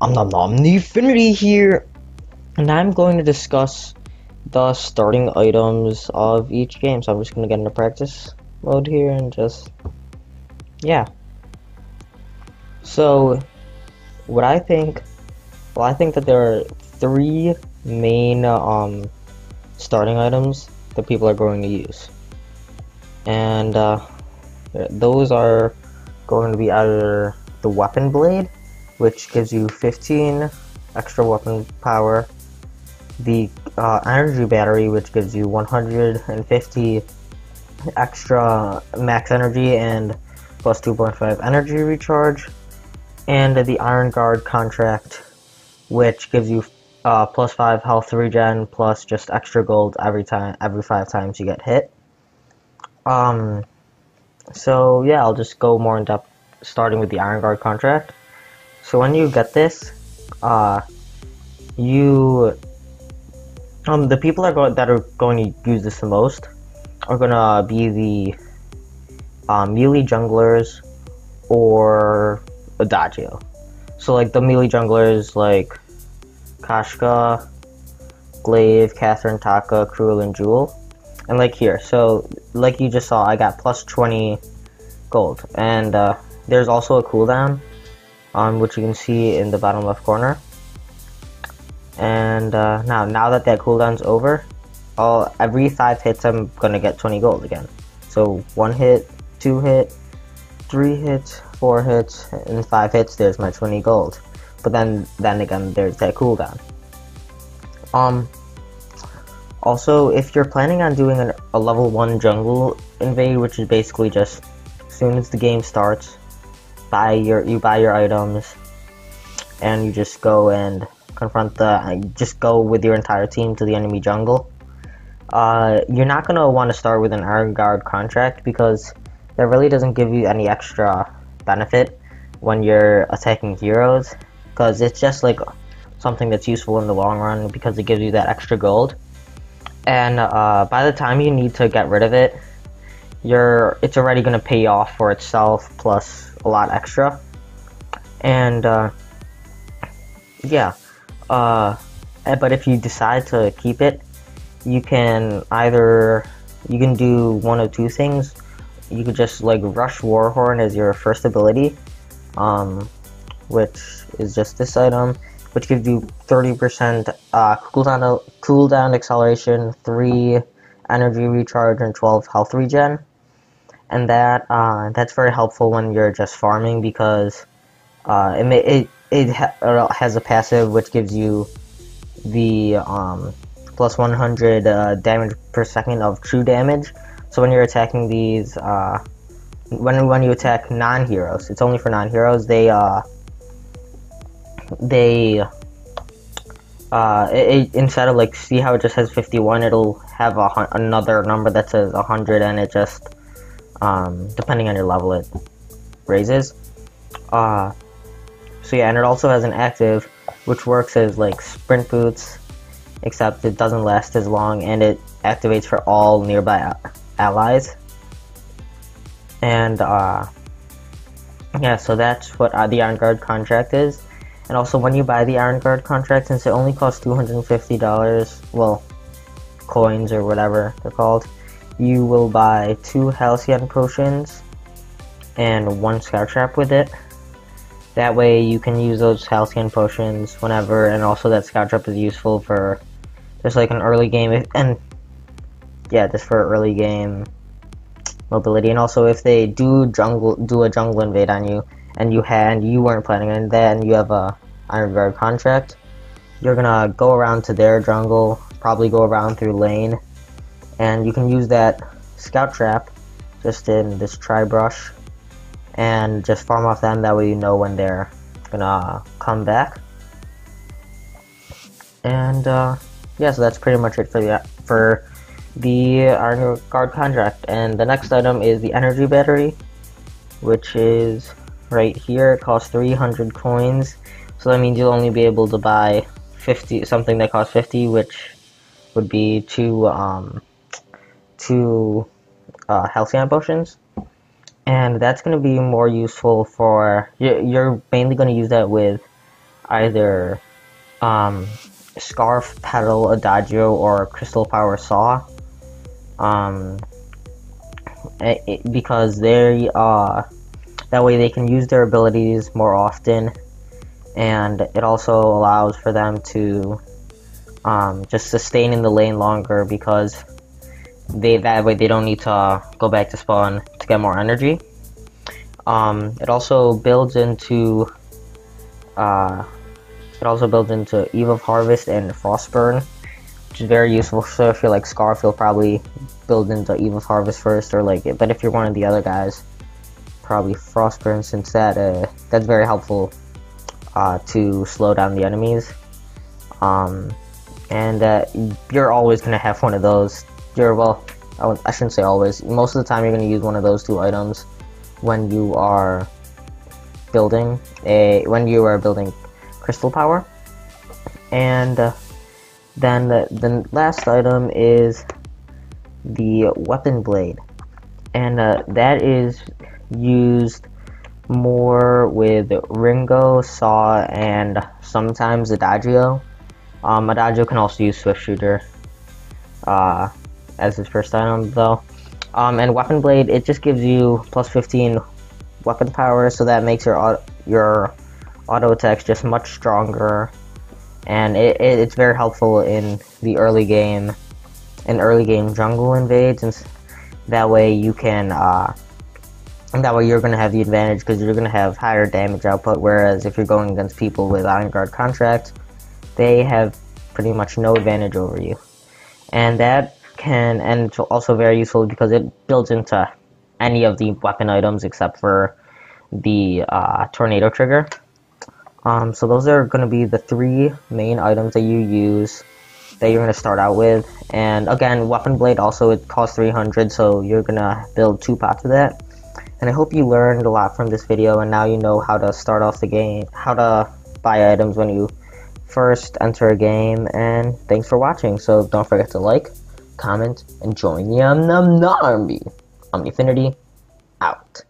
Om Nom NArmy here, and I'm going to discuss the starting items of each game. So I'm just going to get into practice mode here and yeah. So, what I think, I think that there are three main starting items that people are going to use, and those are going to be either the weapon blade, which gives you 15 extra weapon power, the energy battery, which gives you 150 extra max energy and plus 2.5 energy recharge, and the Iron Guard contract, which gives you plus 5 health regen plus just extra gold every 5 times you get hit. So yeah, I'll just go more in depth, starting with the Iron Guard contract. So when you get this, the people that are going to use this the most are gonna be the melee junglers or Adagio. So like the melee junglers like Kashka, Glaive, Catherine, Taka, Cruel, and Jewel. And like here, so like you just saw, I got plus 20 gold, and there's also a cooldown, which you can see in the bottom left corner. And now that cooldown's over, every 5 hits I'm gonna get 20 gold again. So 1 hit, 2 hit, 3 hits, 4 hits, and 5 hits. There's my 20 gold. But then again, there's that cooldown. Also, if you're planning on doing a level 1 jungle invade, which is basically just as soon as the game starts, you buy your items, and you just go and just go with your entire team to the enemy jungle. You're not gonna want to start with an Iron Guard contract because that really doesn't give you any extra benefit when you're attacking heroes, because it's just like something that's useful in the long run because it gives you that extra gold. And by the time you need to get rid of it, it's already gonna pay off for itself plus a lot extra. And yeah, but if you decide to keep it, you can do one of two things. You could just like rush Warhorn as your first ability, which is just this item, which gives you 30% cooldown acceleration, 3 energy recharge, and 12 health regen. And that's very helpful when you're just farming, because it has a passive which gives you the plus 100 damage per second of true damage. So when you're attacking these, when you attack non-heroes, it's only for non-heroes. Instead of like, see how it just has 51, it'll have another number that says 100, and it just depending on your level it raises. So yeah, and it also has an active which works as like sprint boots, except it doesn't last as long, and it activates for all nearby allies. And yeah, so that's what the Iron Guard contract is. And also, when you buy the Iron Guard contract, since it only costs $250, well, coins or whatever they're called, you will buy 2 Halcyon potions and 1 Scout Trap with it. That way you can use those Halcyon potions whenever, and also that Scout Trap is useful for just like an early game, and yeah, just for early game mobility. And also, if they do a jungle invade on you, and you weren't planning on that, and you have a Iron Guard contract, you're gonna go around to their jungle, probably go around through lane, and you can use that Scout Trap just in this Tri-Brush and just farm off them. That way you know when they're gonna come back. And yeah, so that's pretty much it for the Iron Guard contract. And the next item is the energy battery, which is right here. It costs 300 coins, so that means you'll only be able to buy something that costs 50, which would be two Halcyon potions. And that's going to be more useful for, you're mainly going to use that with either Scarf, Petal, Adagio, or Crystal Power Saw. Because they that way they can use their abilities more often, and it also allows for them to just sustain in the lane longer, because that way they don't need to go back to spawn to get more energy. It also builds into Eve of Harvest and Frostburn, which is very useful. So if you're like Scarf, you'll probably build into Eve of Harvest first, or like, but if you're one of the other guys, probably Frostburn, since that's very helpful to slow down the enemies. And you're always gonna have one of those. I shouldn't say always. Most of the time, you're gonna use one of those two items when you are building Crystal Power. And then the last item is the Weapon Blade, and that is used more with Ringo, Saw, and sometimes Adagio. Adagio can also use Swift Shooter as his first item, though. And Weapon Blade, it just gives you plus 15 weapon power, so that makes your auto attacks just much stronger, and it's very helpful in the early game jungle invades, and that way you can that way you're going to have the advantage, because you're going to have higher damage output, whereas if you're going against people with Iron Guard contracts, they have pretty much no advantage over you. And it's also very useful because it builds into any of the weapon items except for the tornado trigger. So those are going to be the 3 main items that you're going to start out with. And again, Weapon Blade also, it costs 300, so you're going to build 2 pots of that. And I hope you learned a lot from this video, and now you know how to start off the game, how to buy items when you first enter a game. And thanks for watching. So don't forget to like, comment, and join the Om Nom NArmy. OmnIIIfinity out.